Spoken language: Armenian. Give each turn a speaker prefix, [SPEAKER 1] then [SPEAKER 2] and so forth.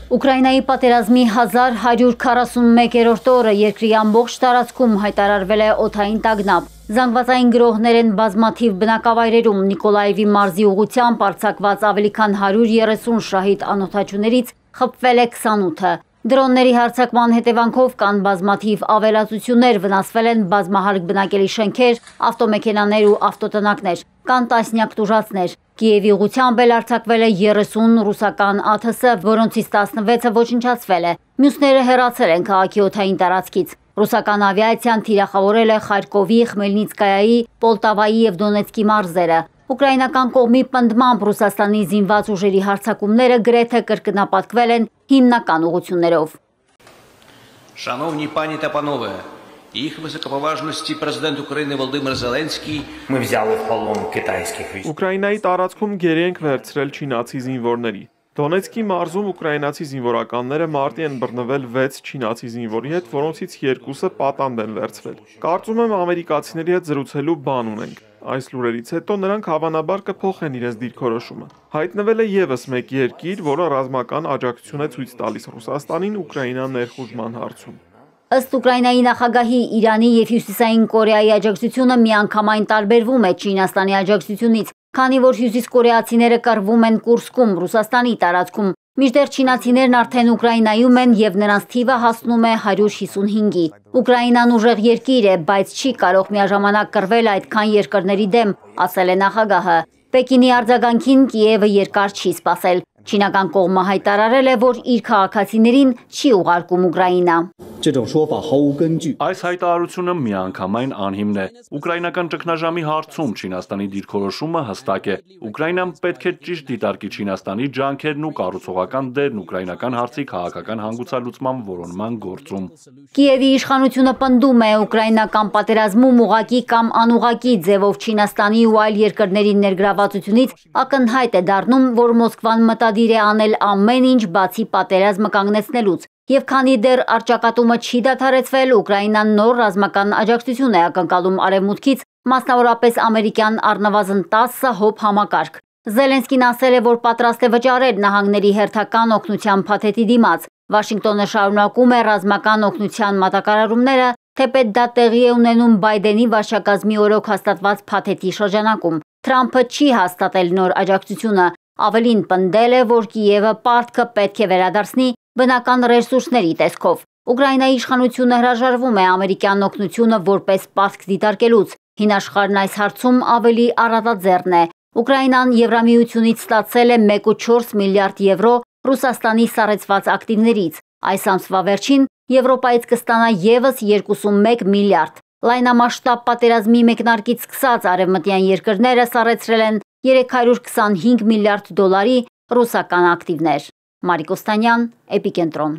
[SPEAKER 1] Ուկրաինայի պատերազմի 1141-րդ օրը երկրի ամբողջ տարածքում հայտարարվել է օդային տագնապ։ Զանգվածային գրոհներ են բազմաթիվ բնակավայրերում, Նիկոլաևի մարզի ուղղությամբ արձակված ավելի քան 130 շահիդ անօդաչուներից խփվել է 28-ը։ Դրոնների հարձակման հետևանքով կան բազմաթիվ ավերածություններ, վնասվել են բազմահարկ բնակելի շենքեր, ավտոմեքենաներ ու ավտոտնակներ, կան տասնյակ տուժածներ։ Կիևի ուղղությամբ էլ արձակվել է 30 ռուսական ԱԹՍ, որոնցից 16-ը ոչնչացվել է, մյուսները հեռացել են քաղաքի օդային տարածքից։ Ռուսական ավիացիան թիրախավորել է Խարկովի, Խմելնիցկայայի, Պոլտավայի և Դոնեցկի մարզերը։ Ուկրաինական կողմի պնդմամբ Ռուսաստանի զինված ուժերի հարձակումները գրեթե կրկնապատկվել են հիմնական ուղղություններով։
[SPEAKER 2] Шановні пані та панове, їх високоповажності президент України Володимир Зеленський.
[SPEAKER 3] Ми взяли в полон китайських військ.
[SPEAKER 4] Ուկրաինայի տարածքում գերի ենք վերցրել չինացի զինվորների։ Դոնեցկի մարզում ուկրաինացի զինվորականները մարտի են բռնվել 6 չինացի զինվորի հետ, որոնցից 2-ը պատանդ են վերցվել։ Կարծում եմ ամերիկացիների հետ զրուցելու բան ունենք։ Այս լուրերից հետո նրանք հավանաբար կփոխեն իրենց դիրքորոշումը։ Հայտնվել է ևս մեկ երկիր, որը ռազմական աջակցություն է ցույց տալիս Ռուսաստանին Ուկրաինա ներխուժման հարցում։
[SPEAKER 1] Ըստ Ուկրաինայի նախագահի, Իրանի և Հյուսիսային Կորեայի աջակցությունը միանգամայն տարբերվում է Չինաստանի աջակցությունից, քանի որ հյուսիսկորեացիները կռվում են Կուրսկում, Ռուսաստանի տարածքում, մինչդեռ չինացիներն արդեն Ուկրաինայում են և նրանց թիվը հասնում է 155-ի։ Ուկրաինան ուժեղ երկիր է, բայց չի կարող միաժամանակ կռվել այդքան երկրների դեմ, ասել է նախագահը։ Պեկինի արձագանքին Կիևը երկար չի սպասել։ Չինական կողմը հայտարարել է, որ իր քաղաքացիներին չի ուղարկում Ուկրաինա։
[SPEAKER 5] Այս հայտարարությունը միանգամայն անհիմն է։ Ուկրաինական ճգնաժամի հարցում Չինաստանի դիրքորոշումը հստակ է։ Ուկրաինան պետք է ճիշտ դիտարկի Չինաստանի ջանքերն ու կառուցողական դերն ուկրաինական հարցի քաղաքական հանգուցալուծման որոնման գործում։
[SPEAKER 1] Կիևի իշխանությունը պնդում է ուկրաինական պատերազմում ուղղակի կամ անուղղակի ձևով Չինաստանի ու այլ երկրների ներգրավվածությունից ակնհայտ է դառնում, որ Մոսկվան մտադիր է անել ամեն ինչ բացի պատերազմը կանգնեցնելուց։ Եվ քանի դեռ առճակատումը չի դադարեցվել, Ուկրաինան նոր ռազմական աջակցություն է ակնկալում արևմուտքից, մասնավորապես ամերիկյան առնվազն 10 հոբ համակարգ։ Զելենսկին ասել է, որ պատրաստ է վճարել նահանգների հերթական օգնության փաթեթի դիմաց։ Վաշինգտոնը շարունակում է ռազմական օգնության մատակարարումները, թեպետ դա տեղի է ունենում Բայդենի վարչակազմի օրոք հաստատված փաթեթի շրջանակում։ Թրամփը չի հաստատել նոր աջակցությունը, ավելին պնդել է, որ Կիևը պարտքը պետք է վերադարձնի բնական ռեսուրսների տեսքով։ Ուկրաինայի իշխանությունը հրաժարվում է ամերիկյան օգնությունը որպես պարտք դիտարկելուց։ Հին աշխարհն այս հարցում ավելի առատաձեռն է։ Ուկրաինան Եվրամիությունից ստացել է 1.4 միլիարդ եվրո Ռուսաստանի սառեցված ակտիվներից։ Այս ամսվա վերջին Եվրոպայից կստանա ևս 2.1 միլիարդ։ Լայնամասշտաբ պատերազմի մեկնարկից սկսած արևմտյան երկրները սառեցրել են 325 միլիարդ դոլարի ռուսական ակտիվներ։ Մարիկ Օստանյան, Էպիկենտրոն։